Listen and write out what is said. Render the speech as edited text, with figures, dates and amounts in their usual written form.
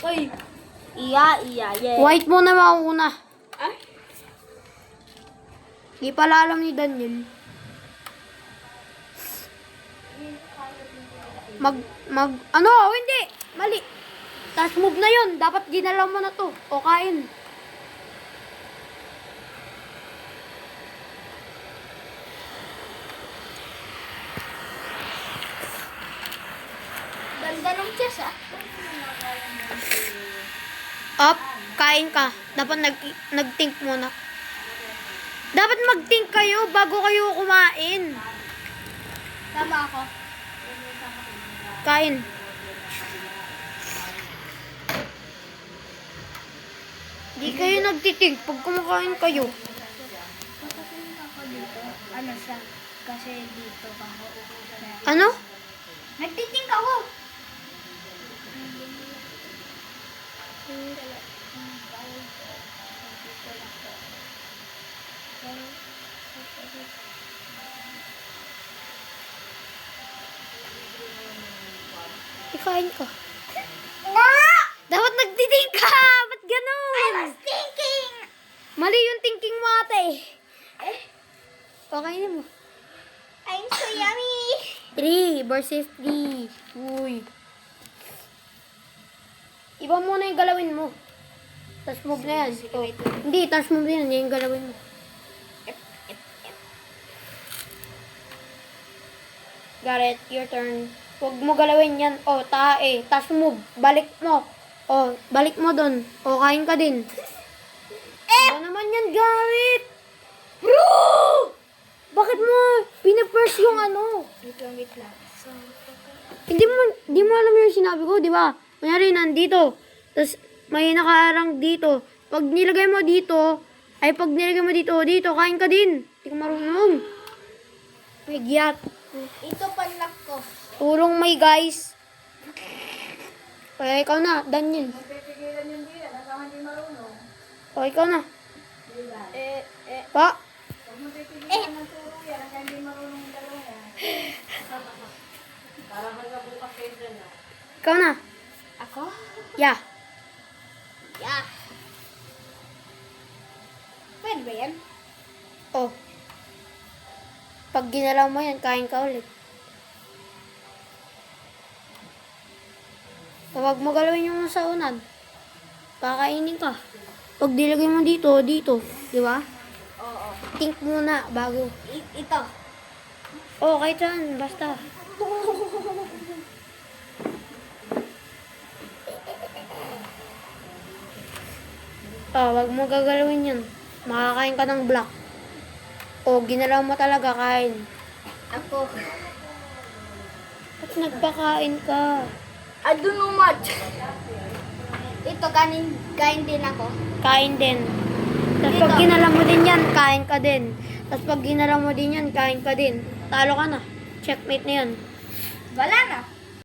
Uy. Iya, yeah. White muna mauna. Ah? Di pala alam ni Daniel. Hindi. Mali. Task move na yun. Dapat ginalaw mo na to. O kain. Ganda ng chess ah. Up, kain ka. Dapat nag-think muna. Dapat mag-think kayo bago kayo kumain. Tama ako. Kain. Di kayo nagtitink pag kumakain kayo. Patatingin ako dito. Ano siya? Kasi dito ako. Ano? Nagtiting ako. Ikain ka. No! Dapat nagtitink ka! Ba't ganun? I was thinking! Mali yung thinking mo ate. Okay mo. I'm so yummy! 3 versus 3. Uy. Iba muna yung galawin mo. Task move na yan. Oh. Hindi, task move na yan. Yan yung galawin mo. Garrett, your turn. Huwag mo galawin yan. Oh, tae. Task move. Balik mo. Oh, balik mo dun. Oh, kain ka din. Ano naman yan, Garrett? Bro! Bakit mo pinapers yung ano? Wait lang. Hindi mo alam yung sinabi ko, di ba? Kunyari, nandito. Tapos, may nakaarang dito. Pag nilagay mo dito, dito, kain ka din. Hindi ka marunong. May giyat. Ito panlak ko. Tulong may guys. Kaya ikaw na, Daniel. Pipigilan yung dila. Nasa hindi marunong. O, ikaw na. Eh. Pa. Huwag mo pipigilan ng tulong yan. Nasa hindi marunong yung dalawa yan. Para hanggang bukas kayo dyan ah. Ikaw na. Ako? Yeah. Yeah. Pwede ba yan? Oh. Pag ginalaw mo yan, kain ka ulit. Huwag mo galawin yung sa unan. Kakainin ka. Pag dilagay mo dito. Di ba? Oo. Think muna bago. Ito. Oh, kahit saan. Basta. Wag mo gagalawin yan. Makakain ka ng black. O, ginalaw mo talaga, kain. Ako. Ba't nagpakain ka? I don't know much. Ito, kain din ako. Kain din. Tapos pag ginalaw mo din yan, kain ka din. Tapos pag ginalaw mo din yan, kain ka din. Talo ka na. Checkmate na yan. Wala na.